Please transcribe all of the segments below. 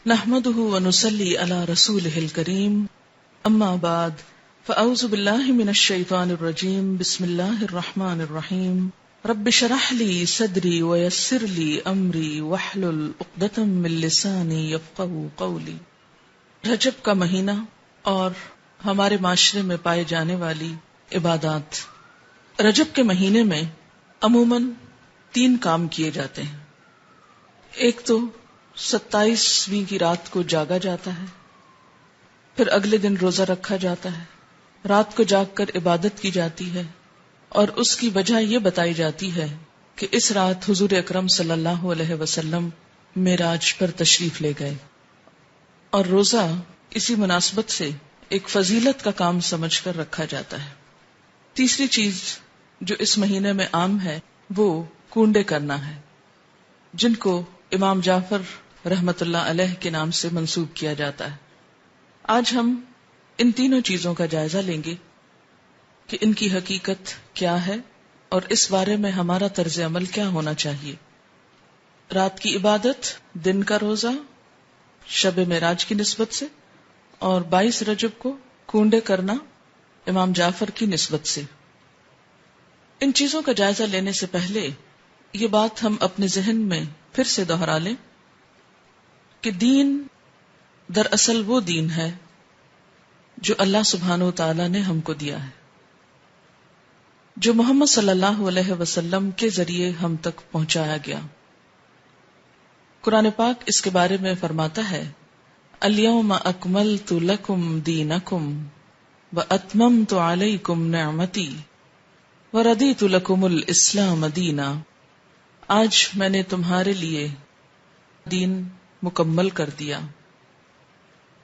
نحمده ونصلي على رسوله الكريم اما بعد فاعوذ بالله من الشيطان الرجيم بسم الله الرحمن الرحيم رب اشرح لي صدري ويسر لي امري واحلل عقدة من لساني يفقهوا قولي۔ رجب کا مہینہ اور ہمارے معاشرے میں پائے جانے والی عبادات۔ رجب کے مہینے میں عموماً 3 کام کیے جاتے ہیں۔ ایک تو 27ویں کی رات کو جاگا جاتا ہے، پھر اگلے دن روزہ رکھا جاتا ہے، رات کو جاگ کر عبادت کی جاتی ہے، اور اس کی وجہ یہ بتائی جاتی ہے کہ اس رات حضور اکرم صلی اللہ علیہ وسلم معراج پر تشریف لے گئے، اور روزہ اسی مناسبت سے ایک فضیلت کا کام سمجھ کر رکھا جاتا ہے۔ تیسری چیز جو اس مہینے میں عام ہے وہ کونڈے کرنا ہے، جن کو امام جعفر رحمت اللہ علیہ کے نام سے منسوب کیا جاتا ہے۔ آج ہم ان تینوں چیزوں کا جائزہ لیں گے کہ ان کی حقیقت کیا ہے اور اس بارے میں ہمارا طرز عمل کیا ہونا چاہیے۔ رات کی عبادت، دن کا روزہ شب معراج کی نسبت سے، اور 22 رجب کو کونڈے کرنا امام جعفر کی نسبت سے۔ ان چیزوں کا جائزہ لینے سے پہلے یہ بات ہم اپنے ذہن میں پھر سے دہرا لیں کہ دین دراصل وہ دین ہے جو اللہ سبحانہ و تعالی نے ہم کو دیا ہے، جو محمد صلی اللہ علیہ وسلم کے ذریعے ہم تک پہنچایا گیا۔ قرآن پاک اس کے بارے میں فرماتا ہے، الیوم اکملت لکم دینکم واتممت علیکم نعمتی وردیت لکم الاسلام دینا۔ آج میں نے تمہارے لیے دین مکمل کر دیا،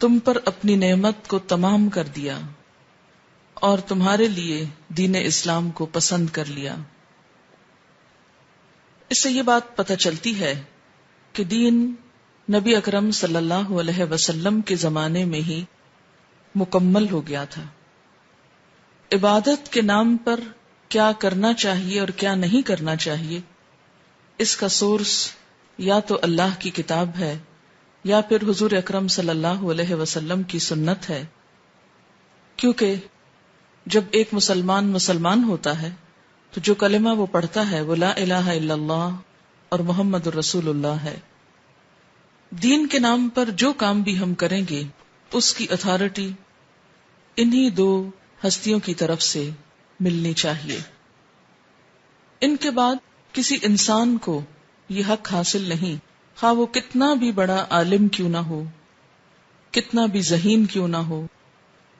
تم پر اپنی نعمت کو تمام کر دیا، اور تمہارے لیے دین اسلام کو پسند کر لیا۔ اس سے یہ بات پتہ چلتی ہے کہ دین نبی اکرم صلی اللہ علیہ وسلم کے زمانے میں ہی مکمل ہو گیا تھا۔ عبادت کے نام پر کیا کرنا چاہیے اور کیا نہیں کرنا چاہیے، اس کا سورس یا تو اللہ کی کتاب ہے یا پھر حضور اکرم صلی اللہ علیہ وسلم کی سنت ہے، کیونکہ جب ایک مسلمان ہوتا ہے تو جو کلمہ وہ پڑھتا ہے وہ لا الہ الا اللہ اور محمد الرسول اللہ ہے۔ دین کے نام پر جو کام بھی ہم کریں گے اس کی اتھارٹی انہی 2 ہستیوں کی طرف سے ملنی چاہیے۔ ان کے بعد کسی انسان کو یہ حق حاصل نہیں، خواہ وہ کتنا بھی بڑا عالم کیوں نہ ہو، کتنا بھی ذہین کیوں نہ ہو،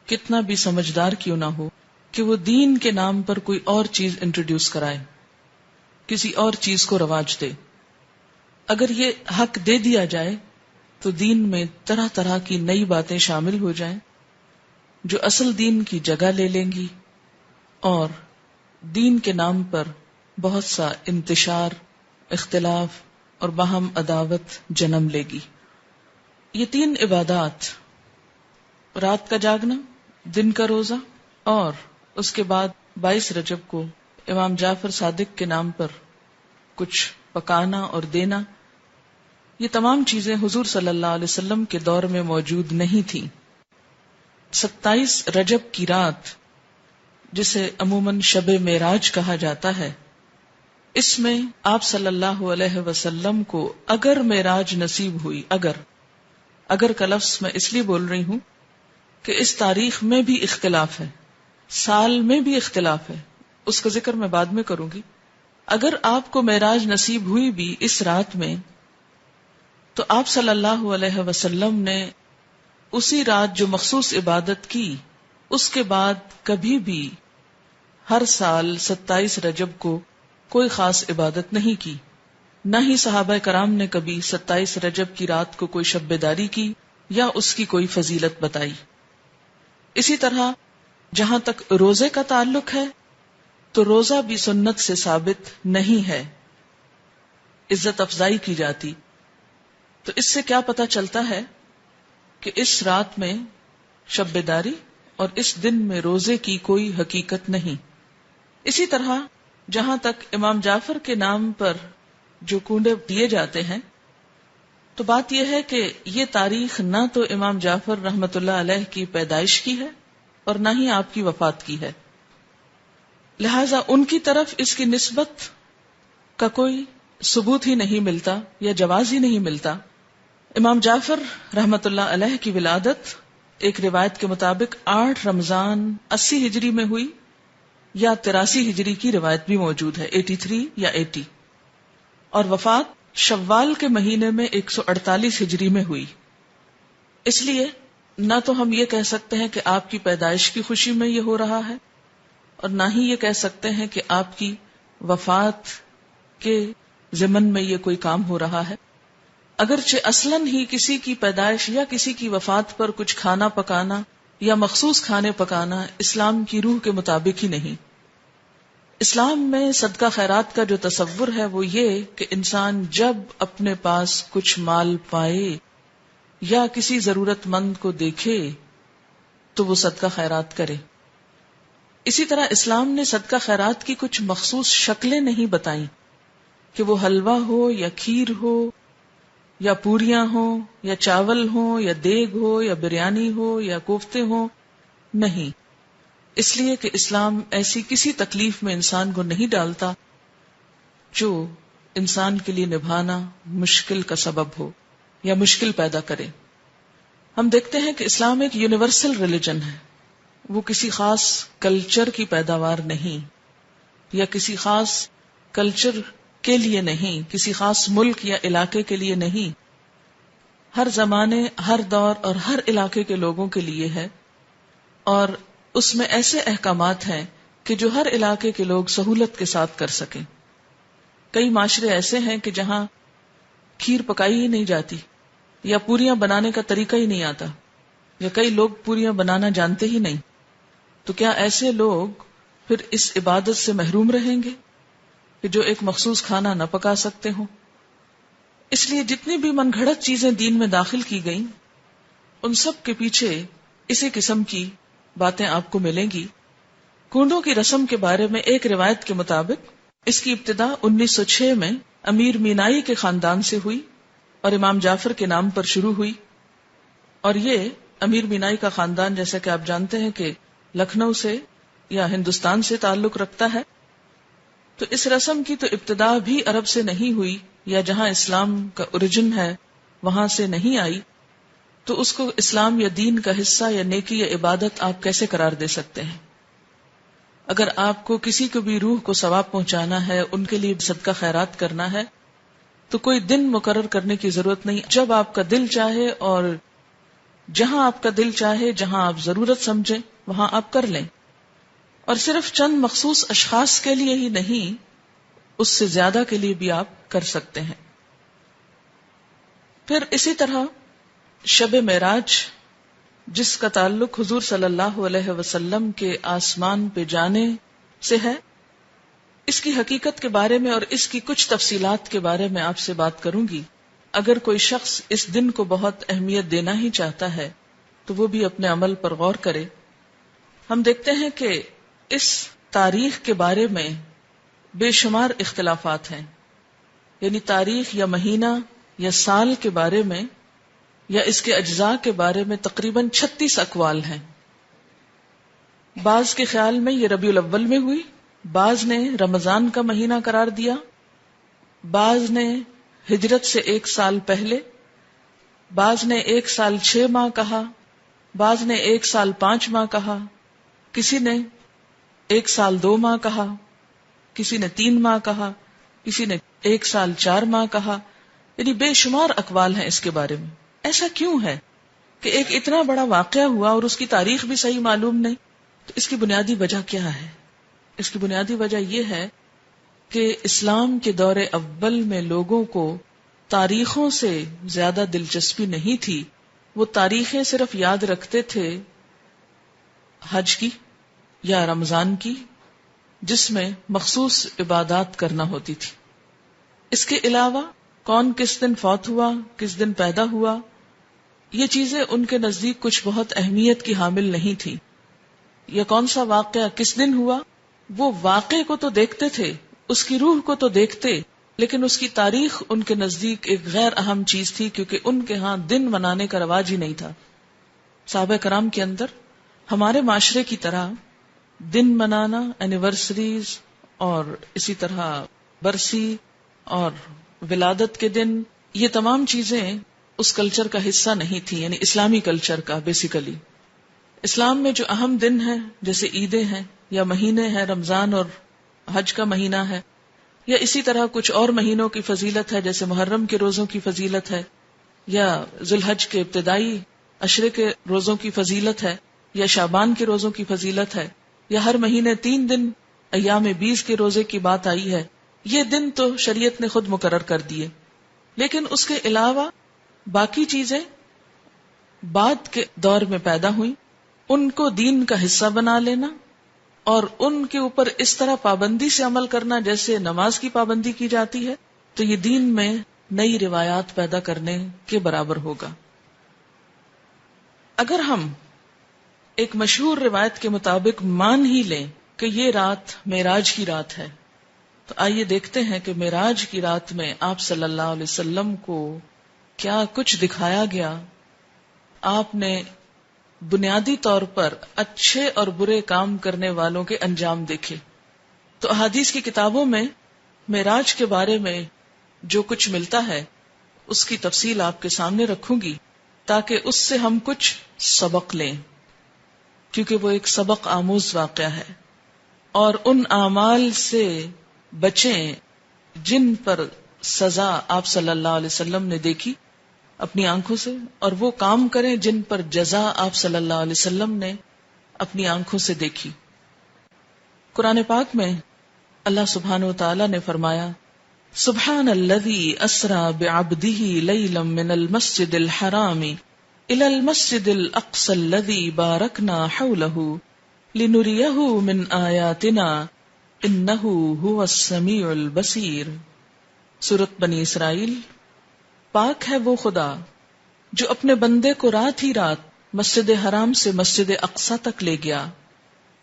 کتنا بھی سمجھدار کیوں نہ ہو، کہ وہ دین کے نام پر کوئی اور چیز انٹروڈیوس کرائے، کسی اور چیز کو رواج دے۔ اگر یہ حق دے دیا جائے تو دین میں طرح طرح کی نئی باتیں شامل ہو جائیں جو اصل دین کی جگہ لے لیں گی، اور دین کے نام پر بہت سا انتشار، اختلاف اور باہم عداوت جنم لے گی۔ یہ 3 عبادات، رات کا جاگنا، دن کا روزہ، اور اس کے بعد 22 رجب کو امام جعفر صادق کے نام پر کچھ پکانا اور دینا، یہ تمام چیزیں حضور صلی اللہ علیہ وسلم کے دور میں موجود نہیں تھیں۔ 27 رجب کی رات، جسے عموماً شب معراج کہا جاتا ہے، اس میں آپ صلی اللہ علیہ وسلم کو اگر معراج نصیب ہوئی، اگر کا لفظ میں اس لیے بول رہی ہوں کہ اس تاریخ میں بھی اختلاف ہے، سال میں بھی اختلاف ہے، اس کا ذکر میں بعد میں کروں گی۔ اگر آپ کو معراج نصیب ہوئی بھی اس رات میں، تو آپ صلی اللہ علیہ وسلم نے اسی رات جو مخصوص عبادت کی، اس کے بعد کبھی بھی ہر سال 27 رجب کو کوئی خاص عبادت نہیں کی، نہ ہی صحابہ کرام نے کبھی 27 رجب کی رات کو کوئی شب بیداری کی یا اس کی کوئی فضیلت بتائی۔ اسی طرح جہاں تک روزے کا تعلق ہے تو روزہ بھی سنت سے ثابت نہیں ہے، عزت افزائی کی جاتی۔ تو اس سے کیا پتہ چلتا ہے کہ اس رات میں شب بیداری اور اس دن میں روزے کی کوئی حقیقت نہیں۔ اسی طرح جہاں تک امام جعفر کے نام پر جو کنڈے دیے جاتے ہیں، تو بات یہ ہے کہ یہ تاریخ نہ تو امام جعفر رحمت اللہ علیہ کی پیدائش کی ہے اور نہ ہی آپ کی وفات کی ہے، لہذا ان کی طرف اس کی نسبت کا کوئی ثبوت ہی نہیں ملتا یا جواز ہی نہیں ملتا۔ امام جعفر رحمت اللہ علیہ کی ولادت ایک روایت کے مطابق 8 رمضان 80 ہجری میں ہوئی، یا 83 ہجری کی روایت بھی موجود ہے، 83 یا 80، اور وفات شوال کے مہینے میں 148 ہجری میں ہوئی۔ اس لیے نہ تو ہم یہ کہہ سکتے ہیں کہ آپ کی پیدائش کی خوشی میں یہ ہو رہا ہے، اور نہ ہی یہ کہہ سکتے ہیں کہ آپ کی وفات کے ضمن میں یہ کوئی کام ہو رہا ہے، اگرچہ اصلاً ہی کسی کی پیدائش یا کسی کی وفات پر کچھ کھانا پکانا یا مخصوص کھانے پکانا اسلام کی روح کے مطابق ہی نہیں۔ اسلام میں صدقہ خیرات کا جو تصور ہے وہ یہ کہ انسان جب اپنے پاس کچھ مال پائے یا کسی ضرورت مند کو دیکھے تو وہ صدقہ خیرات کرے۔ اسی طرح اسلام نے صدقہ خیرات کی کچھ مخصوص شکلیں نہیں بتائیں کہ وہ حلوہ ہو یا کھیر ہو یا پوریاں ہوں یا چاول ہوں یا دیگ ہو یا بریانی ہو یا کوفتے ہوں، نہیں، اس لیے کہ اسلام ایسی کسی تکلیف میں انسان کو نہیں ڈالتا جو انسان کے لیے نبھانا مشکل کا سبب ہو یا مشکل پیدا کرے۔ ہم دیکھتے ہیں کہ اسلام ایک یونیورسل ریلیجن ہے، وہ کسی خاص کلچر کی پیداوار نہیں، یا کسی خاص کلچر کے لیے نہیں، کسی خاص ملک یا علاقے کے لیے نہیں، ہر زمانے، ہر دور اور ہر علاقے کے لوگوں کے لیے ہے، اور اس میں ایسے احکامات ہیں کہ جو ہر علاقے کے لوگ سہولت کے ساتھ کر سکیں۔ کئی معاشرے ایسے ہیں کہ جہاں کھیر پکائی ہی نہیں جاتی یا پوریاں بنانے کا طریقہ ہی نہیں آتا، یا کئی لوگ پوریاں بنانا جانتے ہی نہیں، تو کیا ایسے لوگ پھر اس عبادت سے محروم رہیں گے کہ جو ایک مخصوص کھانا نہ پکا سکتے ہوں؟ اس لیے جتنی بھی من گھڑت چیزیں دین میں داخل کی گئیں ان سب کے پیچھے اسی قسم کی باتیں آپ کو ملیں گی۔ کونڈوں کی رسم کے بارے میں ایک روایت کے مطابق اس کی ابتدا 1906 میں امیر مینائی کے خاندان سے ہوئی اور امام جعفر کے نام پر شروع ہوئی، اور یہ امیر مینائی کا خاندان جیسا کہ آپ جانتے ہیں کہ لکھنؤ سے یا ہندوستان سے تعلق رکھتا ہے، تو اس رسم کی تو ابتدا بھی عرب سے نہیں ہوئی، یا جہاں اسلام کا اوریجن ہے وہاں سے نہیں آئی، تو اس کو اسلام یا دین کا حصہ یا نیکی یا عبادت آپ کیسے قرار دے سکتے ہیں؟ اگر آپ کو کسی کو بھی روح کو ثواب پہنچانا ہے، ان کے لیے صدقہ خیرات کرنا ہے، تو کوئی دن مقرر کرنے کی ضرورت نہیں، جب آپ کا دل چاہے اور جہاں آپ کا دل چاہے، جہاں آپ ضرورت سمجھیں وہاں آپ کر لیں، اور صرف چند مخصوص اشخاص کے لیے ہی نہیں، اس سے زیادہ کے لیے بھی آپ کر سکتے ہیں۔ پھر اسی طرح شب معراج، جس کا تعلق حضور صلی اللہ علیہ وسلم کے آسمان پہ جانے سے ہے، اس کی حقیقت کے بارے میں اور اس کی کچھ تفصیلات کے بارے میں آپ سے بات کروں گی۔ اگر کوئی شخص اس دن کو بہت اہمیت دینا ہی چاہتا ہے تو وہ بھی اپنے عمل پر غور کرے۔ ہم دیکھتے ہیں کہ اس تاریخ کے بارے میں بے شمار اختلافات ہیں، یعنی تاریخ یا مہینہ یا سال کے بارے میں یا اس کے اجزاء کے بارے میں تقریباً 36 اقوال ہیں۔ بعض کے خیال میں یہ ربیع الاول میں ہوئی، بعض نے رمضان کا مہینہ قرار دیا، بعض نے ہجرت سے 1 سال پہلے، بعض نے 1 سال 6 ماہ کہا، بعض نے 1 سال 5 ماہ کہا، کسی نے 1 سال 2 ماہ کہا، کسی نے 3 ماہ کہا، کسی نے 1 سال 4 ماہ کہا، یعنی بے شمار اقوال ہیں اس کے بارے میں۔ ایسا کیوں ہے کہ ایک اتنا بڑا واقعہ ہوا اور اس کی تاریخ بھی صحیح معلوم نہیں؟ تو اس کی بنیادی وجہ کیا ہے؟ اس کی بنیادی وجہ یہ ہے کہ اسلام کے دور اول میں لوگوں کو تاریخوں سے زیادہ دلچسپی نہیں تھی، وہ تاریخیں صرف یاد رکھتے تھے حج کی یا رمضان کی، جس میں مخصوص عبادات کرنا ہوتی تھی۔ اس کے علاوہ کون کس دن فوت ہوا، کس دن پیدا ہوا، یہ چیزیں ان کے نزدیک کچھ بہت اہمیت کی حامل نہیں تھی، یا کون سا واقعہ کس دن ہوا، وہ واقعے کو تو دیکھتے تھے، اس کی روح کو تو دیکھتے، لیکن اس کی تاریخ ان کے نزدیک ایک غیر اہم چیز تھی، کیونکہ ان کے ہاں دن منانے کا رواج ہی نہیں تھا. صحابہ کرام کے اندر ہمارے معاشرے کی طرح دن منانا، اینیورسریز اور اسی طرح برسی اور ولادت کے دن، یہ تمام چیزیں اس کلچر کا حصہ نہیں تھی، یعنی اسلامی کلچر کا. بیسیکلی اسلام میں جو اہم دن ہیں جیسے عیدیں ہیں یا مہینے ہیں، رمضان اور حج کا مہینہ ہے، یا اسی طرح کچھ اور مہینوں کی فضیلت ہے جیسے محرم کے روزوں کی فضیلت ہے، یا ذوالحج کے ابتدائی عشرے کے روزوں کی فضیلت ہے، یا شعبان کے روزوں کی فضیلت ہے، یا ہر مہینے 3 دن ایام 20 کے روزے کی بات آئی ہے. یہ دن تو شریعت نے خود مقرر کر دیے، لیکن اس کے علاوہ باقی چیزیں بعد کے دور میں پیدا ہوئیں. ان کو دین کا حصہ بنا لینا اور ان کے اوپر اس طرح پابندی سے عمل کرنا جیسے نماز کی پابندی کی جاتی ہے، تو یہ دین میں نئی روایات پیدا کرنے کے برابر ہوگا. اگر ہم ایک مشہور روایت کے مطابق مان ہی لیں کہ یہ رات معراج کی رات ہے، تو آئیے دیکھتے ہیں کہ معراج کی رات میں آپ صلی اللہ علیہ وسلم کو کیا کچھ دکھایا گیا. آپ نے بنیادی طور پر اچھے اور برے کام کرنے والوں کے انجام دیکھے. تو احادیث کی کتابوں میں معراج کے بارے میں جو کچھ ملتا ہے اس کی تفصیل آپ کے سامنے رکھوں گی تاکہ اس سے ہم کچھ سبق لیں، کیونکہ وہ ایک سبق آموز واقعہ ہے. اور ان اعمال سے بچیں جن پر سزا آپ صلی اللہ علیہ وسلم نے دیکھی اپنی آنکھوں سے، اور وہ کام کریں جن پر جزا آپ صلی اللہ علیہ وسلم نے اپنی آنکھوں سے دیکھی. قرآن پاک میں اللہ سبحانہ وتعالی نے فرمایا، سبحان الذی اسری بعبدہ لیلا من المسجد الحرام الى المسجد الاقصى الذی بارکنا حولہ لنریہ من آیاتنا انہ هو السمیع البصیر. سورۃ بنی اسرائیل. پاک ہے وہ خدا جو اپنے بندے کو رات ہی رات مسجد حرام سے مسجد اقصی تک لے گیا،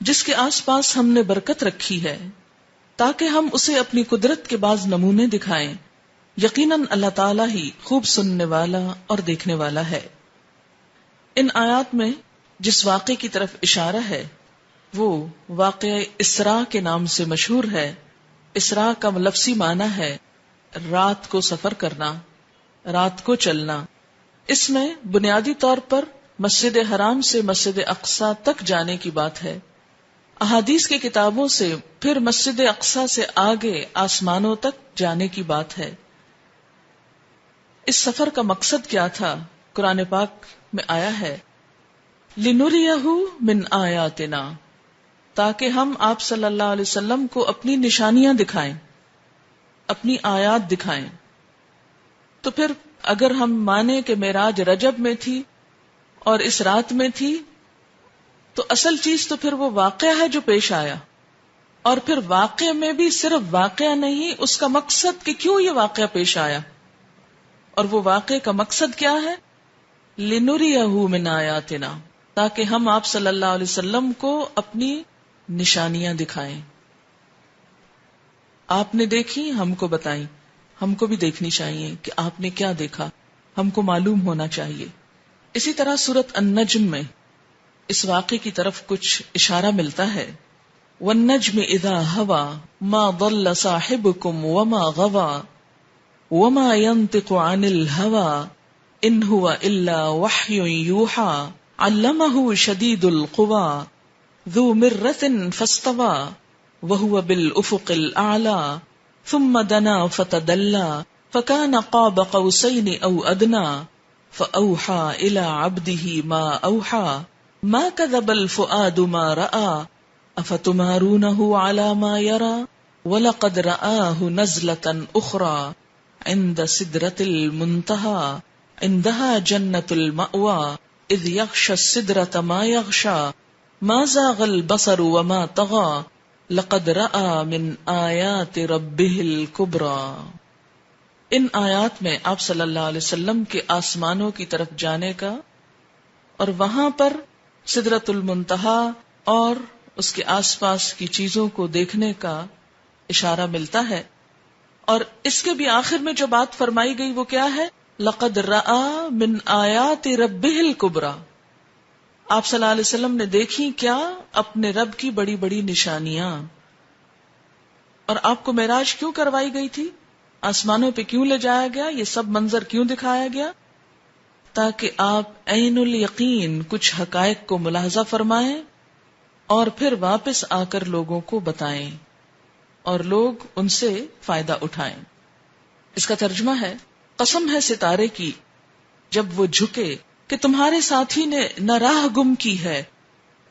جس کے آس پاس ہم نے برکت رکھی ہے تاکہ ہم اسے اپنی قدرت کے بعض نمونے دکھائیں. یقیناً اللہ تعالیٰ ہی خوب سننے والا اور دیکھنے والا ہے. ان آیات میں جس واقعے کی طرف اشارہ ہے وہ واقعہ اسراء کے نام سے مشہور ہے. اسراء کا لفظی معنی ہے رات کو سفر کرنا، رات کو چلنا. اس میں بنیادی طور پر مسجد حرام سے مسجد اقصی تک جانے کی بات ہے. احادیث کی کتابوں سے پھر مسجد اقصی سے آگے آسمانوں تک جانے کی بات ہے. اس سفر کا مقصد کیا تھا؟ قرآن پاک میں آیا ہے لِنُرِيَهُ مِنْ آیاتنا، تاکہ ہم آپ صلی اللہ علیہ وسلم کو اپنی نشانیاں دکھائیں، اپنی آیات دکھائیں. تو پھر اگر ہم مانیں کہ معراج رجب میں تھی اور اس رات میں تھی، تو اصل چیز تو پھر وہ واقعہ ہے جو پیش آیا. اور پھر واقعہ میں بھی صرف واقعہ نہیں، اس کا مقصد کہ کیوں یہ واقعہ پیش آیا. اور وہ واقعے کا مقصد کیا ہے؟ لِنُرِيَهُ مِنْ آیاتنا، تاکہ ہم آپ صلی اللہ علیہ وسلم کو اپنی نشانیاں دکھائیں. آپ نے دیکھی، ہم کو بتائیں. ہم کو بھی دیکھنی چاہیے کہ آپ نے کیا دیکھا، ہم کو معلوم ہونا چاہیے. اسی طرح سورۃ النجم میں اس واقعے کی طرف کچھ اشارہ ملتا ہے. وَالنَّجْمِ إِذَا هَوَى مَا ضَلَّ صَاحِبُكُمْ وَمَا غَوَى وَمَا يَنطِقُ عَنِ الْهَوَى إِنْ هُوَ إِلَّا وَحْيٌ يُوحَى عَلَّمَهُ شَدِيدُ الْقُوَى ذُو مِرَّةٍ فَاسْتَوَى وَهُوَ بِالْأُفُقِ الْأَعْلَى ثُمَّ دَنَا فَتَدَلَّى فَكَانَ قَابَ قَوْسَيْنِ أَوْ أَدْنَى فَأَوْحَى إِلَى عَبْدِهِ مَا أَوْحَى مَا كَذَبَ الْفُؤَادُ مَا رَأَى أَفَتُمَارُونَهُ عَلَى مَا يَرَى وَلَقَدْ رَآهُ نَزْلَةً أُخْرَى عند سدرة المنتهى عندها جنة المأوى إذ يغشى السدرة ما يغشى ما زاغ البصر وما طغى لقد رأى من آیات ربه الكبرى. ان آیات میں آپ صلی اللہ علیہ وسلم کے آسمانوں کی طرف جانے کا اور وہاں پر سدرۃ المنتہا اور اس کے آس پاس کی چیزوں کو دیکھنے کا اشارہ ملتا ہے. اور اس کے بھی آخر میں جو بات فرمائی گئی وہ کیا ہے؟ لقد رأى من آیات ربہ الکبریٰ. آپ صلی اللہ علیہ وسلم نے دیکھی کیا؟ اپنے رب کی بڑی بڑی نشانیاں. اور آپ کو معراج کیوں کروائی گئی تھی؟ آسمانوں پہ کیوں لے جایا گیا؟ یہ سب منظر کیوں دکھایا گیا؟ تاکہ آپ عین الیقین کچھ حقائق کو ملاحظہ فرمائیں اور پھر واپس آ کر لوگوں کو بتائیں اور لوگ ان سے فائدہ اٹھائیں. اس کا ترجمہ ہے، قسم ہے ستارے کی جب وہ جھکے کہ تمہارے ساتھی نے نہ راہ گم کی ہے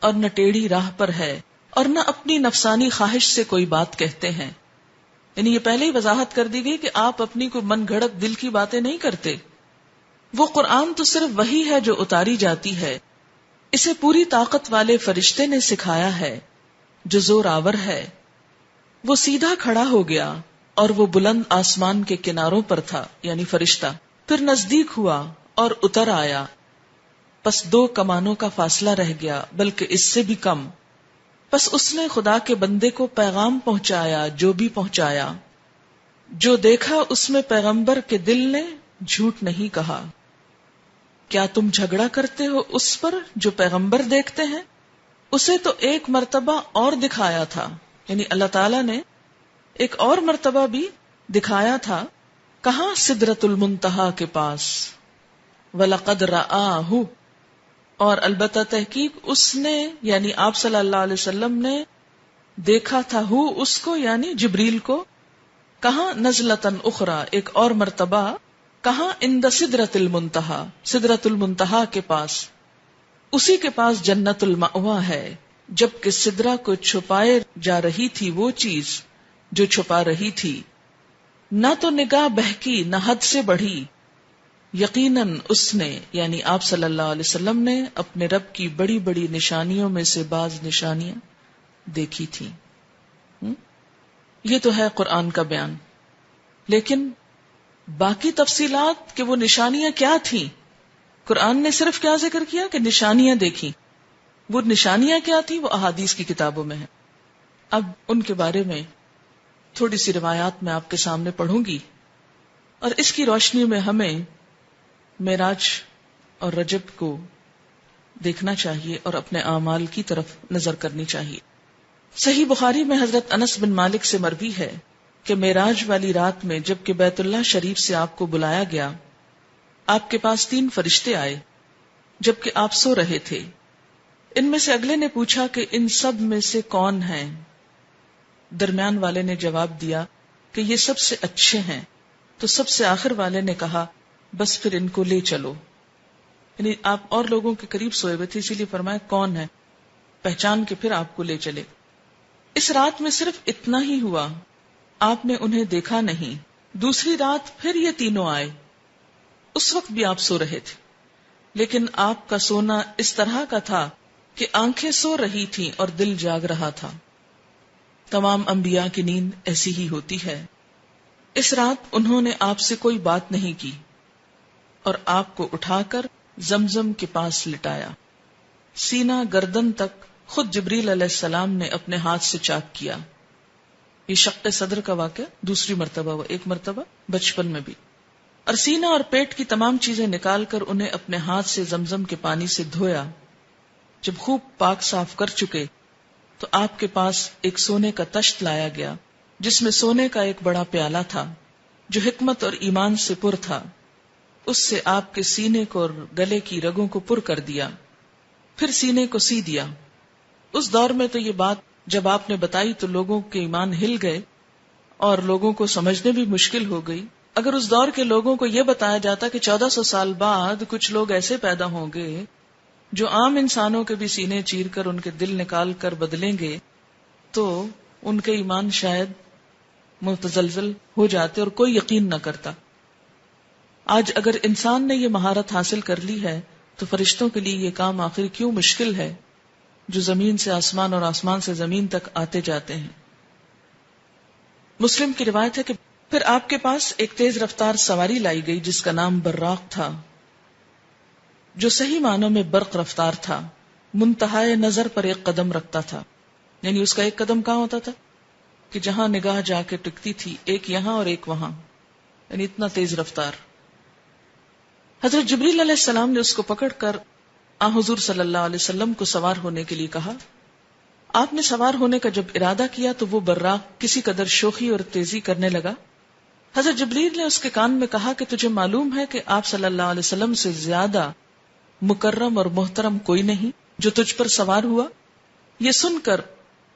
اور نہ ٹیڑھی راہ پر ہے اور نہ اپنی نفسانی خواہش سے کوئی بات کہتے ہیں. یعنی یہ پہلے ہی وضاحت کر دی گئی کہ آپ اپنی کوئی من گھڑت دل کی باتیں نہیں کرتے. وہ قرآن تو صرف وہی ہے جو اتاری جاتی ہے، اسے پوری طاقت والے فرشتے نے سکھایا ہے جو زور آور ہے. وہ سیدھا کھڑا ہو گیا اور وہ بلند آسمان کے کناروں پر تھا، یعنی فرشتہ. پھر نزدیک ہوا اور اتر آیا، پس 2 کمانوں کا فاصلہ رہ گیا، بلکہ اس سے بھی کم. پس اس نے خدا کے بندے کو پیغام پہنچایا جو بھی پہنچایا. جو دیکھا اس میں پیغمبر کے دل نے جھوٹ نہیں کہا. کیا تم جھگڑا کرتے ہو اس پر جو پیغمبر دیکھتے ہیں؟ اسے تو ایک مرتبہ اور دکھایا تھا، یعنی اللہ تعالیٰ نے ایک اور مرتبہ بھی دکھایا تھا. کہاں؟ سدرۃ المنتہا کے پاس. وَلَقَدْ رَآهُ، اور البتہ تحقیق اس نے یعنی آپ صلی اللہ علیہ وسلم نے دیکھا تھا اس کو یعنی جبریل کو. کہاں؟ نزلۃ اخرى، ایک اور مرتبہ. کہاں؟ عند سدرۃ المنتہا، سدرۃ المنتہا کے پاس. اسی کے پاس جنت المأویٰ ہے. جبکہ سدرہ کو چھپائے جا رہی تھی وہ چیز جو چھپا رہی تھی، نہ تو نگاہ بہکی نہ حد سے بڑھی. یقیناً اس نے یعنی آپ صلی اللہ علیہ وسلم نے اپنے رب کی بڑی بڑی نشانیوں میں سے بعض نشانیاں دیکھی تھیں. یہ تو ہے قرآن کا بیان، لیکن باقی تفصیلات کہ وہ نشانیاں کیا تھیں، قرآن نے صرف کیا ذکر کیا کہ نشانیاں دیکھی. وہ نشانیاں کیا تھیں وہ احادیث کی کتابوں میں ہیں. اب ان کے بارے میں تھوڑی سی روایات میں آپ کے سامنے پڑھوں گی، اور اس کی روشنی میں ہمیں معراج اور رجب کو دیکھنا چاہیے اور اپنے اعمال کی طرف نظر کرنی چاہیے. صحیح بخاری میں حضرت انس بن مالک سے مروی ہے کہ معراج والی رات میں جب کہ بیت اللہ شریف سے آپ کو بلایا گیا، آپ کے پاس 3 فرشتے آئے جبکہ آپ سو رہے تھے. ان میں سے اگلے نے پوچھا کہ ان سب میں سے کون ہیں؟ درمیان والے نے جواب دیا کہ یہ سب سے اچھے ہیں. تو سب سے آخر والے نے کہا بس پھر ان کو لے چلو. یعنی آپ اور لوگوں کے قریب سوئے ہوئے تھے، اسی لیے فرمایا کون ہے، پہچان کے پھر آپ کو لے چلے. اس رات میں صرف اتنا ہی ہوا، آپ نے انہیں دیکھا نہیں. دوسری رات پھر یہ تینوں آئے، اس وقت بھی آپ سو رہے تھے، لیکن آپ کا سونا اس طرح کا تھا کہ آنکھیں سو رہی تھیں اور دل جاگ رہا تھا. تمام انبیاء کی نیند ایسی ہی ہوتی ہے. اس رات انہوں نے آپ سے کوئی بات نہیں کی اور آپ کو اٹھا کر زمزم کے پاس لٹایا. سینہ گردن تک خود جبریل علیہ السلام نے اپنے ہاتھ سے چاک کیا. یہ شق صدر کا واقعہ دوسری مرتبہ ہوا، ایک مرتبہ بچپن میں بھی. اور سینہ اور پیٹ کی تمام چیزیں نکال کر انہیں اپنے ہاتھ سے زمزم کے پانی سے دھویا. جب خوب پاک صاف کر چکے تو آپ کے پاس ایک سونے کا تشت لایا گیا جس میں سونے کا ایک بڑا پیالہ تھا جو حکمت اور ایمان سے پر تھا. اس سے آپ کے سینے کو اور گلے کی رگوں کو پر کر دیا، پھر سینے کو سی دیا. اس دور میں تو یہ بات جب آپ نے بتائی تو لوگوں کے ایمان ہل گئے اور لوگوں کو سمجھنے بھی مشکل ہو گئی. اگر اس دور کے لوگوں کو یہ بتایا جاتا کہ 1400 سال بعد کچھ لوگ ایسے پیدا ہوں گے جو عام انسانوں کے بھی سینے چیر کر ان کے دل نکال کر بدلیں گے، تو ان کے ایمان شاید متزلزل ہو جاتے اور کوئی یقین نہ کرتا. آج اگر انسان نے یہ مہارت حاصل کر لی ہے تو فرشتوں کے لیے یہ کام آخر کیوں مشکل ہے جو زمین سے آسمان اور آسمان سے زمین تک آتے جاتے ہیں. مسلم کی روایت ہے کہ پھر آپ کے پاس ایک تیز رفتار سواری لائی گئی جس کا نام براق تھا، جو صحیح معنوں میں برق رفتار تھا. منتہائے نظر پر ایک قدم رکھتا تھا، یعنی اس کا ایک قدم کہاں ہوتا تھا؟ کہ جہاں نگاہ جا کے ٹکتی تھی ایک یہاں اور ایک وہاں، یعنی اتنا تیز رفتار. حضرت جبریل علیہ السلام نے اس کو پکڑ کر حضور صلی اللہ علیہ وسلم کو سوار ہونے کے لیے کہا. آپ نے سوار ہونے کا جب ارادہ کیا تو وہ براق کسی قدر شوخی اور تیزی کرنے لگا. حضرت جبریل نے اس کے کان میں کہا کہ تجھے معلوم ہے کہ آپ صلی اللہ علیہ وسلم سے زیادہ مکرم اور محترم کوئی نہیں جو تجھ پر سوار ہوا. یہ سن کر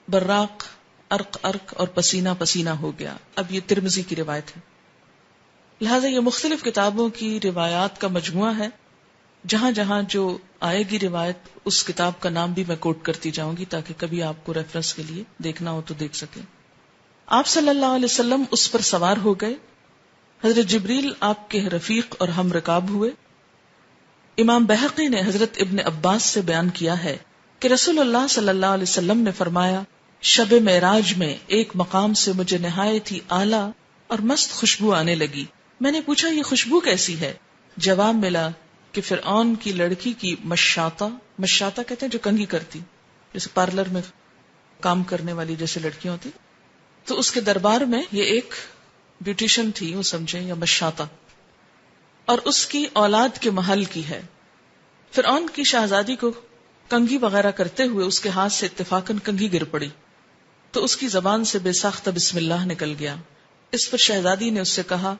براق ارق ارق اور پسینہ پسینہ ہو گیا. اب یہ ترمذی کی روایت ہے، لہذا یہ مختلف کتابوں کی روایات کا مجموعہ ہے. جہاں جہاں جو آئے گی روایت اس کتاب کا نام بھی میں کوٹ کرتی جاؤں گی تاکہ کبھی آپ کو ریفرنس کے لیے دیکھنا ہو تو دیکھ سکیں. آپ صلی اللہ علیہ وسلم اس پر سوار ہو گئے. حضرت جبریل آپ کے رفیق اور ہم رکاب ہوئے. امام بہقی نے حضرت ابن عباس سے بیان کیا ہے کہ رسول اللہ صلی اللہ علیہ وسلم نے فرمایا شب معراج میں ایک مقام سے مجھے نہایت ہی اعلیٰ اور مست خوشبو آنے لگی. میں نے پوچھا یہ خوشبو کیسی ہے؟ جواب ملا کہ فرعون کی لڑکی کی مشاطہ کہتے ہیں جو کنگھی کرتی، جیسے پارلر میں کام کرنے والی جیسے لڑکیاں ہوتی، تو اس کے دربار میں یہ ایک بیوٹیشن تھی، وہ سمجھیں، یا مشاطہ، اور اس کی اولاد کے محل کی ہے. فرعون کی شہزادی کو کنگھی وغیرہ کرتے ہوئے اس کے ہاتھ سے اتفاقاً کنگھی گر پڑی تو اس کی زبان سے بے ساختہ بسم اللہ نکل گیا. اس پر شہزادی نے اس سے کہا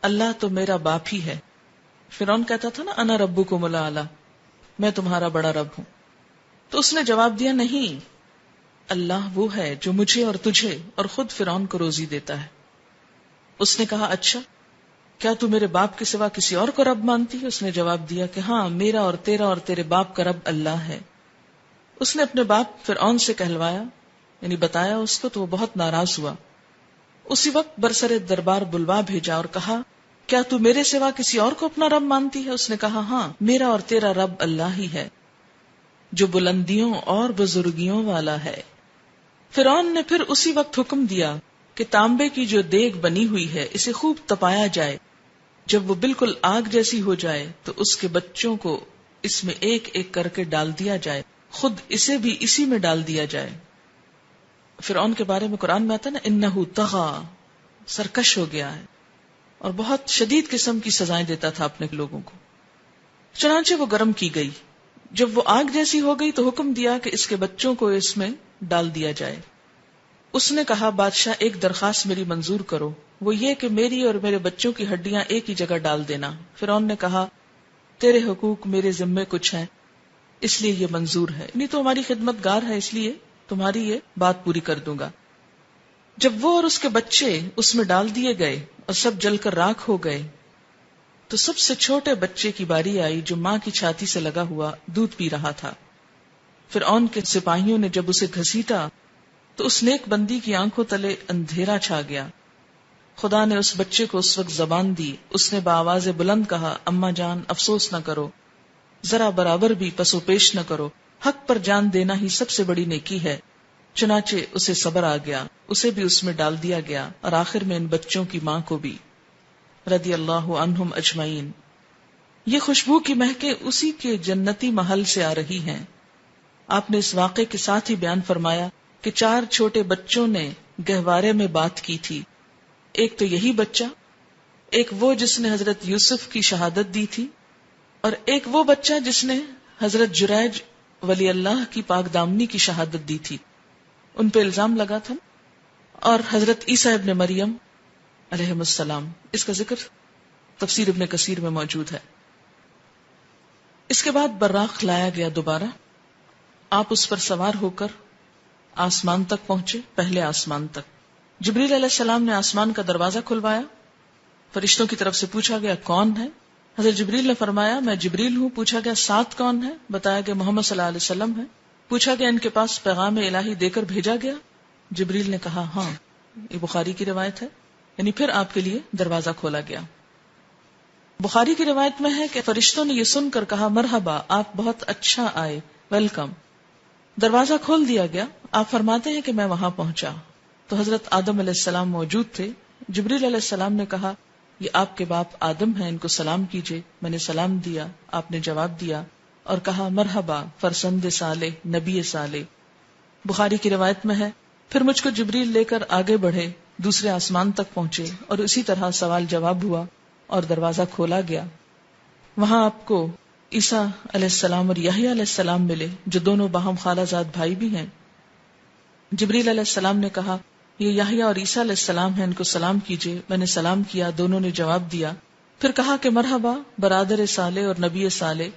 اللہ تو میرا باپ ہی ہے. فرعون کہتا تھا نا انا ربکم الاعلی، میں تمہارا بڑا رب ہوں. تو اس نے جواب دیا نہیں، اللہ وہ ہے جو مجھے اور تجھے اور خود فرعون کو روزی دیتا ہے. اس نے کہا اچھا کیا تو میرے باپ کے سوا کسی اور کو رب مانتی ہے؟ اس نے جواب دیا کہ ہاں، میرا اور تیرا اور تیرے باپ کا رب اللہ ہے. اس نے اپنے باپ فرعون سے کہلوایا، یعنی بتایا اس کو، تو وہ بہت ناراض ہوا. اسی وقت برسر دربار بلوا بھیجا اور کہا کیا تو میرے سوا کسی اور کو اپنا رب مانتی ہے؟ اس نے کہا ہاں، میرا اور تیرا رب اللہ ہی ہے جو بلندیوں اور بزرگیوں والا ہے. فرعون نے پھر اسی وقت حکم دیا کہ تانبے کی جو دیگ بنی ہوئی ہے اسے خوب تپایا جائے. جب وہ بالکل آگ جیسی ہو جائے تو اس کے بچوں کو اس میں ایک ایک کر کے ڈال دیا جائے، خود اسے بھی اسی میں ڈال دیا جائے. فرعون کے بارے میں قرآن میں آتا ہے نا انہ طغی، سرکش ہو گیا ہے اور بہت شدید قسم کی سزائیں دیتا تھا اپنے لوگوں کو. چنانچہ وہ گرم کی گئی. جب وہ آگ جیسی ہو گئی تو حکم دیا کہ اس کے بچوں کو اس میں ڈال دیا جائے. اس نے کہا بادشاہ ایک درخواست میری منظور کرو، وہ یہ کہ میری اور میرے بچوں کی ہڈیاں ایک ہی جگہ ڈال دینا. فرعون نے کہا تیرے حقوق میرے ذمے کچھ ہیں اس لیے یہ منظور ہے، نہیں تو ہماری خدمت گار ہے اس لیے تمہاری یہ بات پوری کر دوں گا. جب وہ اور اس کے بچے اس میں ڈال دیے گئے اور سب جل کر راکھ ہو گئے تو سب سے چھوٹے بچے کی باری آئی جو ماں کی چھاتی سے لگا ہوا دودھ پی رہا تھا. فرعون کے سپاہیوں نے جب اسے گھسیٹا تو اس نیک بندی کی آنکھوں تلے اندھیرا چھا گیا. خدا نے اس بچے کو اس وقت زبان دی. اس نے بآواز بلند کہا اماں جان افسوس نہ کرو، ذرا برابر بھی پسو پیش نہ کرو، حق پر جان دینا ہی سب سے بڑی نیکی ہے. چنانچہ اسے صبر آ گیا، اسے بھی اس میں ڈال دیا گیا اور آخر میں ان بچوں کی ماں کو بھی، رضی اللہ عنہم اجمعین. یہ خوشبو کی مہکیں اسی کے جنتی محل سے آ رہی ہیں. آپ نے اس واقعے کے ساتھ ہی بیان فرمایا کہ 4 چھوٹے بچوں نے گہوارے میں بات کی تھی. ایک تو یہی بچہ، ایک وہ جس نے حضرت یوسف کی شہادت دی تھی، اور ایک وہ بچہ جس نے حضرت جریج ولی اللہ کی پاک دامنی کی شہادت دی تھی. ان پہ الزام لگا تھا. اور حضرت عیسیٰ ابن مریم علیہ السلام، اس کا ذکر تفسیر ابن کثیر میں موجود ہے. اس کے بعد براق لایا گیا دوبارہ. آپ اس پر سوار ہو کر آسمان تک پہنچے، پہلے آسمان تک. جبریل علیہ السلام نے آسمان کا دروازہ کھلوایا. فرشتوں کی طرف سے پوچھا گیا کون ہے؟ حضرت جبریل نے فرمایا میں جبریل ہوں. پوچھا گیا ساتھ کون ہے؟ بتایا گیا محمد صلی اللہ علیہ وسلم ہے. پوچھا گیا ان کے پاس پیغام الہی دے کر بھیجا گیا؟ جبریل نے کہا ہاں. یہ بخاری کی روایت ہے. یعنی پھر آپ کے لیے دروازہ کھولا گیا. بخاری کی روایت میں ہے کہ فرشتوں نے یہ سن کر کہا مرحبا، آپ بہت اچھا آئے، ویلکم. دروازہ کھول دیا گیا. آپ فرماتے ہیں کہ میں وہاں پہنچا تو حضرت آدم علیہ السلام موجود تھے. جبریل علیہ السلام نے کہا یہ آپ کے باپ آدم ہیں، ان کو سلام کیجئے. میں نے سلام دیا. آپ نے جواب دیا اور کہا مرحبا فرزند صالح، نبی صالح. بخاری کی روایت میں ہے پھر مجھ کو جبریل لے کر آگے بڑھے، دوسرے آسمان تک پہنچے اور اسی طرح سوال جواب ہوا اور دروازہ کھولا گیا۔ وہاں آپ کو عیسیٰ علیہ السلام اور یحییٰ علیہ السلام ملے، جو دونوں باہم خالہ زاد بھائی بھی ہیں۔ جبریل علیہ السلام نے کہا، یہ یحییٰ اور عیسیٰ علیہ السلام ہیں، ان کو سلام کیجیے۔ میں نے سلام کیا، دونوں نے جواب دیا۔ پھر کہا کہ مرحبا برادر صالح اور نبی صالح،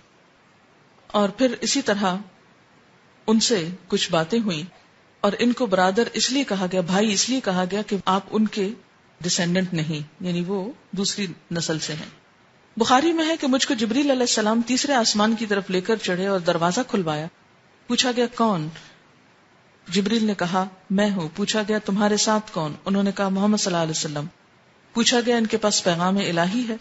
اور پھر اسی طرح ان سے کچھ باتیں ہوئیں، اور ان کو برادر اس لیے کہا گیا، بھائی اس لیے کہا گیا کہ آپ ان کے ڈسینڈنٹ نہیں، یعنی وہ دوسری نسل سے ہیں۔ بخاری میں ہے کہ مجھ کو جبریل علیہ السلام تیسرے آسمان کی طرف لے کر چڑھے اور دروازہ کھلوایا۔ پوچھا گیا کون؟ جبریل نے کہا میں ہوں۔ پوچھا گیا تمہارے ساتھ کون؟ انہوں نے کہا محمد صلی اللہ علیہ وسلم۔ پوچھا گیا ان کے پاس پیغام الہی ہے؟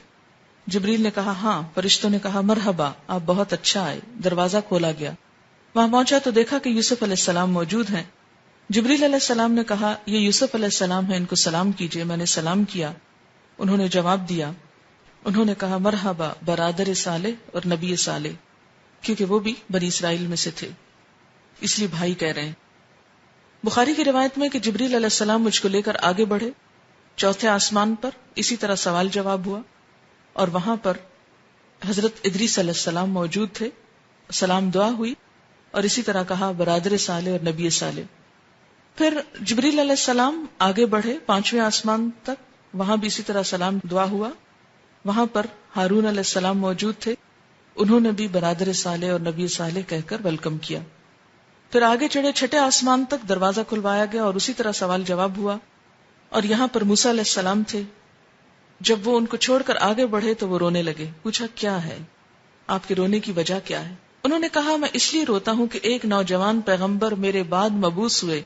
جبریل نے کہا ہاں۔ فرشتوں نے کہا مرحبا، آپ بہت اچھا آئے۔ دروازہ کھولا گیا، وہاں پہنچا تو دیکھا کہ یوسف علیہ السلام موجود ہیں۔ جبریل علیہ السلام نے کہا یہ یوسف علیہ السلام ہے، ان کو سلام کیجیے۔ میں نے سلام کیا، انہوں نے جواب دیا۔ انہوں نے کہا مرحبا برادر صالح اور نبی صالح، کیونکہ وہ بھی بنی اسرائیل میں سے تھے، اس لیے بھائی کہہ رہے ہیں۔ بخاری کی روایت میں کہ جبریل علیہ السلام مجھ کو لے کر آگے بڑھے، چوتھے آسمان پر اسی طرح سوال جواب ہوا، اور وہاں پر حضرت ادریس علیہ السلام موجود تھے، سلام دعا ہوئی، اور اسی طرح کہا برادر صالح اور نبی صالح۔ پھر جبریل علیہ السلام آگے بڑھے پانچویں آسمان تک، وہاں بھی اسی طرح سلام دعا ہوا، وہاں پر ہارون علیہ السلام موجود تھے، انہوں نے بھی برادر صالح اور نبی صالح کہہ کر ویلکم کیا۔ پھر آگے چڑھے چھٹے آسمان تک، دروازہ کھلوایا گیا اور اسی طرح سوال جواب ہوا، اور یہاں پر موسیٰ علیہ السلام تھے۔ جب وہ ان کو چھوڑ کر آگے بڑھے تو وہ رونے لگے۔ پوچھا کیا ہے، آپ کے رونے کی وجہ کیا ہے؟ انہوں نے کہا میں اس لیے روتا ہوں کہ ایک نوجوان پیغمبر میرے بعد مبعوث ہوئے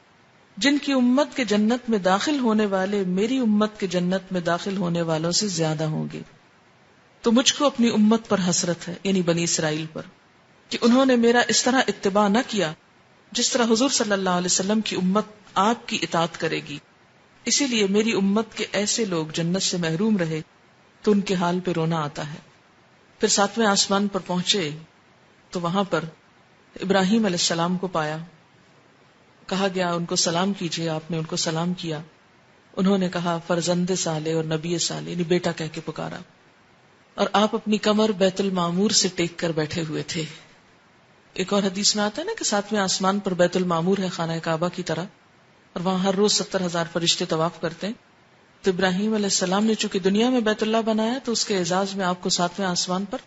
جن کی امت کے جنت میں داخل ہونے والے میری امت کے جنت میں داخل ہونے والوں سے زیادہ ہوں گے، تو مجھ کو اپنی امت پر حسرت ہے، یعنی بنی اسرائیل پر، کہ انہوں نے میرا اس طرح اتباع نہ کیا جس طرح حضور صلی اللہ علیہ وسلم کی امت آپ کی اطاعت کرے گی۔ اسی لیے میری امت کے ایسے لوگ جنت سے محروم رہے تو ان کے حال پہ رونا آتا ہے۔ پھر ساتویں آسمان پر پہنچے تو وہاں پر ابراہیم علیہ السلام کو پایا، کہا گیا ان کو سلام کیجیے، آپ نے ان کو سلام کیا، انہوں نے کہا فرزند صالح اور نبی صالح، یعنی بیٹا کہہ کے پکارا، اور آپ اپنی کمر بیت المعمور سے ٹیک کر بیٹھے ہوئے تھے۔ ایک اور حدیث میں آتا ہے نا کہ ساتویں آسمان پر بیت المعمور ہے، خانہ کعبہ کی طرح، اور وہاں ہر روز 70,000 فرشتے طواف کرتے ہیں۔ تو ابراہیم علیہ السلام نے چونکہ دنیا میں بیت اللہ بنایا تو اس کے اعزاز میں آپ کو ساتویں آسمان پر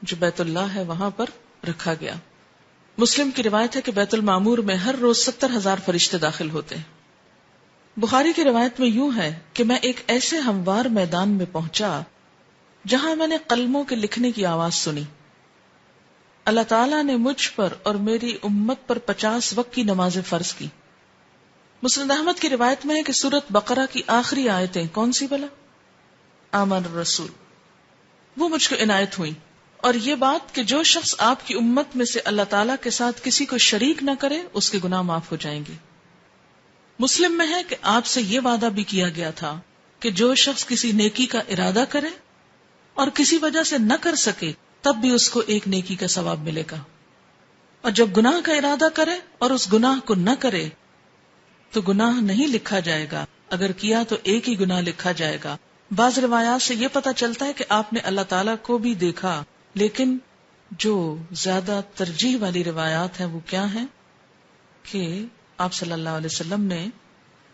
جو بیت اللہ ہے وہاں پر رکھا گیا۔ مسلم کی روایت ہے کہ بیت المعمور میں ہر روز 70,000 فرشتے داخل ہوتے ہیں۔ بخاری کی روایت میں یوں ہے کہ میں ایک ایسے ہموار میدان میں پہنچا جہاں میں نے قلموں کے لکھنے کی آواز سنی۔ اللہ تعالیٰ نے مجھ پر اور میری امت پر 50 وقت کی نمازیں فرض کی۔ مسند احمد کی روایت میں ہے کہ سورۃ بقرہ کی آخری آیتیں کون سی بلا؟ آمن الرسول، وہ مجھ کو عنایت ہوئی، اور یہ بات کہ جو شخص آپ کی امت میں سے اللہ تعالیٰ کے ساتھ کسی کو شریک نہ کرے اس کے گناہ معاف ہو جائیں گے۔ مسلم میں ہے کہ آپ سے یہ وعدہ بھی کیا گیا تھا کہ جو شخص کسی نیکی کا ارادہ کرے اور کسی وجہ سے نہ کر سکے تب بھی اس کو ایک نیکی کا ثواب ملے گا، اور جب گناہ کا ارادہ کرے اور اس گناہ کو نہ کرے تو گناہ نہیں لکھا جائے گا، اگر کیا تو ایک ہی گناہ لکھا جائے گا۔ بعض روایات سے یہ پتہ چلتا ہے کہ آپ نے اللہ تعالیٰ کو بھی دیکھا، لیکن جو زیادہ ترجیح والی روایات ہیں وہ کیا ہیں کہ آپ صلی اللہ علیہ وسلم نے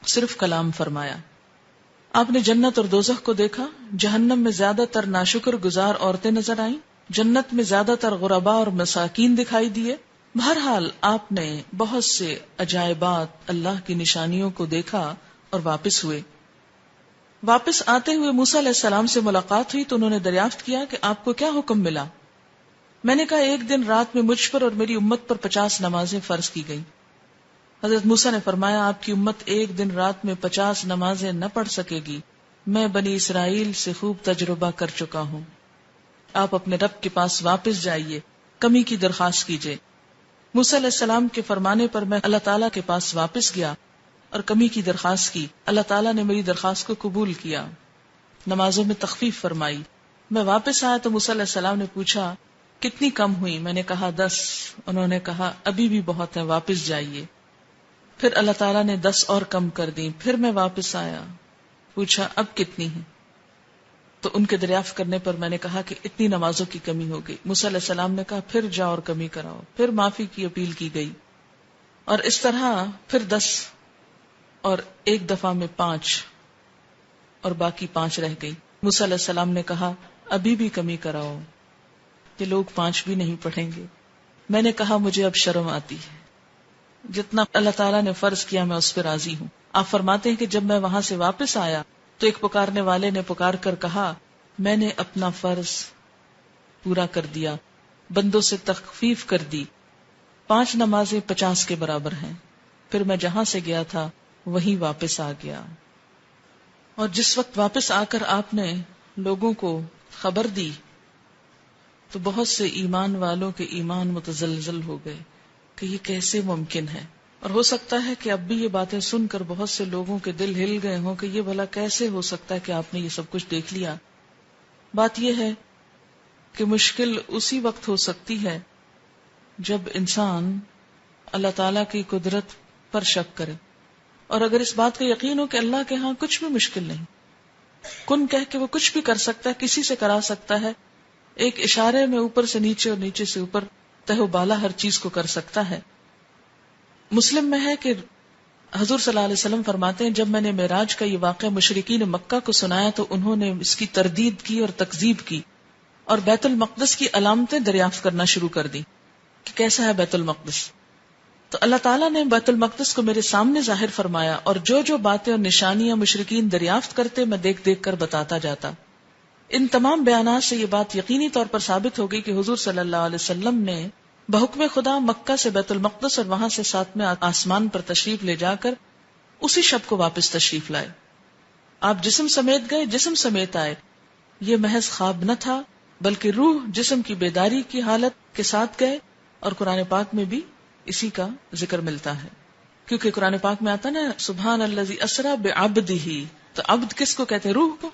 صرف کلام فرمایا۔ آپ نے جنت اور دوزخ کو دیکھا، جہنم میں زیادہ تر ناشکر گزار عورتیں نظر آئیں، جنت میں زیادہ تر غرباء اور مساکین دکھائی دیے۔ بہرحال آپ نے بہت سے عجائبات، اللہ کی نشانیوں کو دیکھا اور واپس ہوئے۔ واپس آتے ہوئے موسیٰ علیہ السلام سے ملاقات ہوئی تو انہوں نے دریافت کیا کہ آپ کو کیا حکم ملا؟ میں نے کہا ایک دن رات میں مجھ پر اور میری امت پر 50 نمازیں فرض کی گئیں۔ حضرت موسیٰ نے فرمایا آپ کی امت ایک دن رات میں 50 نمازیں نہ پڑھ سکے گی، میں بنی اسرائیل سے خوب تجربہ کر چکا ہوں۔ آپ اپنے رب کے پاس واپس جائیے، کمی کی درخواست کیجیے۔ موسیٰ علیہ السلام کے فرمانے پر میں اللہ تعالیٰ کے پاس واپس گیا اور کمی کی درخواست کی، اللہ تعالیٰ نے میری درخواست کو قبول کیا، نمازوں میں تخفیف فرمائی۔ میں واپس آیا تو موسیٰ علیہ السلام نے پوچھا کتنی کم ہوئی؟ میں نے کہا 10۔ انہوں نے کہا ابھی بھی بہت ہے، واپس جائیے۔ پھر اللہ تعالیٰ نے 10 اور کم کر دی. پھر میں واپس آیا, پوچھا اب کتنی ہیں؟ تو ان کے دریافت کرنے پر میں نے کہا کہ اتنی نمازوں کی کمی ہو گئی. موسیٰ علیہ السلام نے کہا پھر جا اور کمی کراؤ. پھر معافی کی اپیل کی گئی, اور اس طرح پھر 10 اور ایک دفعہ میں 5 اور باقی 5 رہ گئی. موسیٰ علیہ السلام نے کہا ابھی بھی کمی کراؤ, کہ لوگ 5 بھی نہیں پڑھیں گے. میں نے کہا مجھے اب شرم آتی ہے, جتنا اللہ تعالیٰ نے فرض کیا میں اس پہ راضی ہوں. آپ فرماتے ہیں کہ جب میں وہاں سے واپس آیا تو ایک پکارنے والے نے پکار کر کہا میں نے اپنا فرض پورا کر دیا, بندوں سے تخفیف کر دی, 5 نمازیں 50 کے برابر ہیں. پھر میں جہاں سے گیا تھا وہیں واپس آ گیا. اور جس وقت واپس آ کر آپ نے لوگوں کو خبر دی تو بہت سے ایمان والوں کے ایمان متزلزل ہو گئے کہ یہ کیسے ممکن ہے. اور ہو سکتا ہے کہ اب بھی یہ باتیں سن کر بہت سے لوگوں کے دل ہل گئے ہوں کہ یہ بھلا کیسے ہو سکتا ہے کہ آپ نے یہ سب کچھ دیکھ لیا. بات یہ ہے کہ مشکل اسی وقت ہو سکتی ہے جب انسان اللہ تعالی کی قدرت پر شک کرے, اور اگر اس بات کا یقین ہو کہ اللہ کے ہاں کچھ بھی مشکل نہیں, کن کہہ کے وہ کچھ بھی کر سکتا ہے, کسی سے کرا سکتا ہے, ایک اشارے میں اوپر سے نیچے اور نیچے سے اوپر تہ و بالا ہر چیز کو کر سکتا ہے. مسلم میں ہے کہ حضور صلی اللہ علیہ وسلم فرماتے ہیں جب میں نے معراج کا یہ واقعہ مشرکین مکہ کو سنایا تو انہوں نے اس کی تردید کی اور تکذیب کی, اور بیت المقدس کی علامتیں دریافت کرنا شروع کر دی کہ کیسا ہے بیت المقدس. تو اللہ تعالیٰ نے بیت المقدس کو میرے سامنے ظاہر فرمایا, اور جو باتیں اور نشانیاں مشرکین دریافت کرتے میں دیکھ دیکھ کر بتاتا جاتا. ان تمام بیانات سے یہ بات یقینی طور پر ثابت ہو گئی کہ حضور صلی اللہ علیہ وسلم نے بحکم خدا مکہ سے بیت المقدس اور وہاں سے 7ویں آسمان پر تشریف لے جا کر اسی شب کو واپس تشریف لائے. آپ جسم سمیت گئے, جسم سمیت آئے. یہ محض خواب نہ تھا بلکہ روح جسم کی بیداری کی حالت کے ساتھ گئے, اور قرآن پاک میں بھی اسی کا ذکر ملتا ہے, کیونکہ قرآن پاک میں آتا نا سبحان الذی اسری بعبدہ, تو عبد کس کو کہتے ہیں؟ روح کو.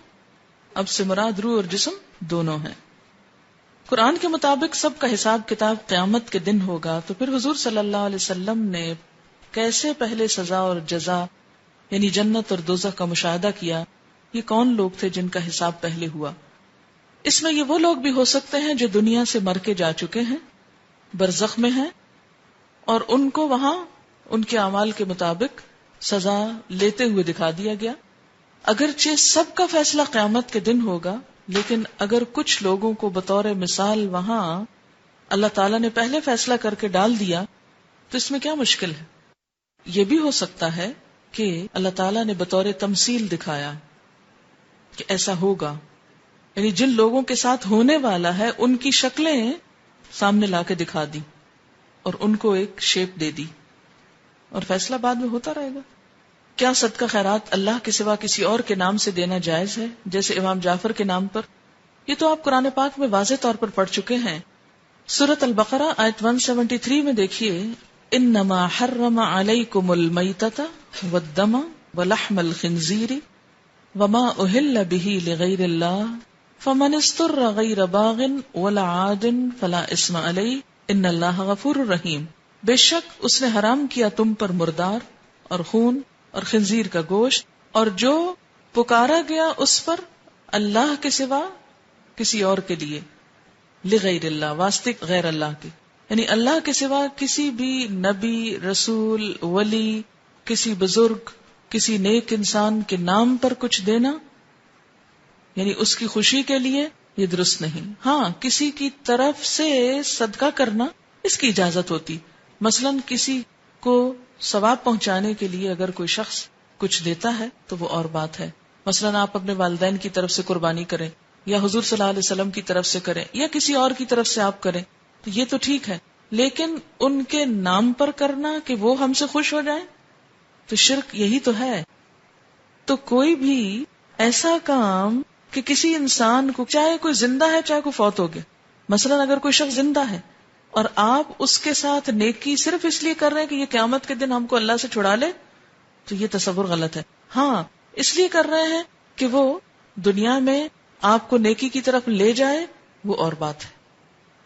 اب سے مراد روح اور جسم دونوں ہیں. قرآن کے مطابق سب کا حساب کتاب قیامت کے دن ہوگا. تو پھر حضور صلی اللہ علیہ وسلم نے کیسے پہلے سزا اور جزا یعنی جنت اور دوزخ کا مشاہدہ کیا؟ یہ کون لوگ تھے جن کا حساب پہلے ہوا؟ اس میں یہ وہ لوگ بھی ہو سکتے ہیں جو دنیا سے مر کے جا چکے ہیں, برزخ میں ہیں, اور ان کو وہاں ان کے اعمال کے مطابق سزا لیتے ہوئے دکھا دیا گیا. اگرچہ سب کا فیصلہ قیامت کے دن ہوگا, لیکن اگر کچھ لوگوں کو بطور مثال وہاں اللہ تعالیٰ نے پہلے فیصلہ کر کے ڈال دیا تو اس میں کیا مشکل ہے؟ یہ بھی ہو سکتا ہے کہ اللہ تعالیٰ نے بطور تمثیل دکھایا کہ ایسا ہوگا, یعنی جن لوگوں کے ساتھ ہونے والا ہے ان کی شکلیں سامنے لا کے دکھا دی اور ان کو ایک شیپ دے دی, اور فیصلہ بعد میں ہوتا رہے گا. کیا صدقہ خیرات اللہ کے سوا کسی اور کے نام سے دینا جائز ہے, جیسے امام جعفر کے نام پر؟ یہ تو آپ قرآن پاک میں واضح طور پر پڑھ چکے ہیں. سورۃ البقرہ آیت 173 میں دیکھیے, انما حرم علیکم المیتۃ والدم ولحم الخنزیر وما اہل بہ لغیر اللہ فمن اضطر غیر باغ ولا عاد فلا اثم علیہ ان اللہ غفور الرحیم. بے شک اس نے حرام کیا تم پر مردار اور خون اور خنزیر کا گوشت, اور جو پکارا گیا اس پر اللہ کے سوا کسی اور کے لیے, لغیر اللہ واسطے غیر اللہ کے, یعنی اللہ کے سوا کسی بھی نبی, رسول, ولی, کسی بزرگ, کسی نیک انسان کے نام پر کچھ دینا یعنی اس کی خوشی کے لیے, یہ درست نہیں. ہاں کسی کی طرف سے صدقہ کرنا اس کی اجازت ہوتی, مثلا کسی کو ثواب پہنچانے کے لیے اگر کوئی شخص کچھ دیتا ہے تو وہ اور بات ہے. مثلا آپ اپنے والدین کی طرف سے قربانی کریں, یا حضور صلی اللہ علیہ وسلم کی طرف سے کریں, یا کسی اور کی طرف سے آپ کریں, تو یہ تو ٹھیک ہے. لیکن ان کے نام پر کرنا کہ وہ ہم سے خوش ہو جائیں, تو شرک یہی تو ہے. تو کوئی بھی ایسا کام کہ کسی انسان کو, چاہے کوئی زندہ ہے چاہے کوئی فوت ہو گیا, مثلا اگر کوئی شخص زندہ ہے اور آپ اس کے ساتھ نیکی صرف اس لیے کر رہے ہیں کہ یہ قیامت کے دن ہم کو اللہ سے چھڑا لے, تو یہ تصور غلط ہے. ہاں اس لیے کر رہے ہیں کہ وہ دنیا میں آپ کو نیکی کی طرف لے جائے, وہ اور بات ہے.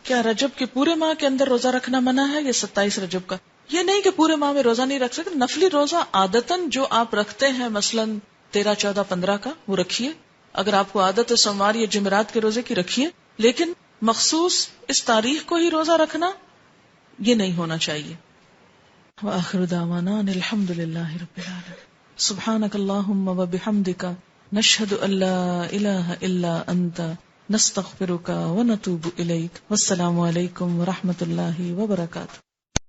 کیا رجب کے پورے ماہ کے اندر روزہ رکھنا منع ہے یا 27 رجب کا؟ یہ نہیں کہ پورے ماہ میں روزہ نہیں رکھ سکتے، نفلی روزہ عادتاً جو آپ رکھتے ہیں، مثلاً 13, 14, 15 کا وہ رکھیے. اگر آپ کو عادت ہے سوموار یا جمعرات کے روزے کی رکھیے، لیکن مخصوص اس تاریخ کو ہی روزہ رکھنا یہ نہیں ہونا چاہیے. وآخر دعوانا ان الحمد للہ رب العالمین. سبحانک اللہم وبحمدک نشہد ان لا الہ الا انت نستغفرک ونتوب الیک. والسلام علیکم ورحمۃ اللہ وبرکاتہ.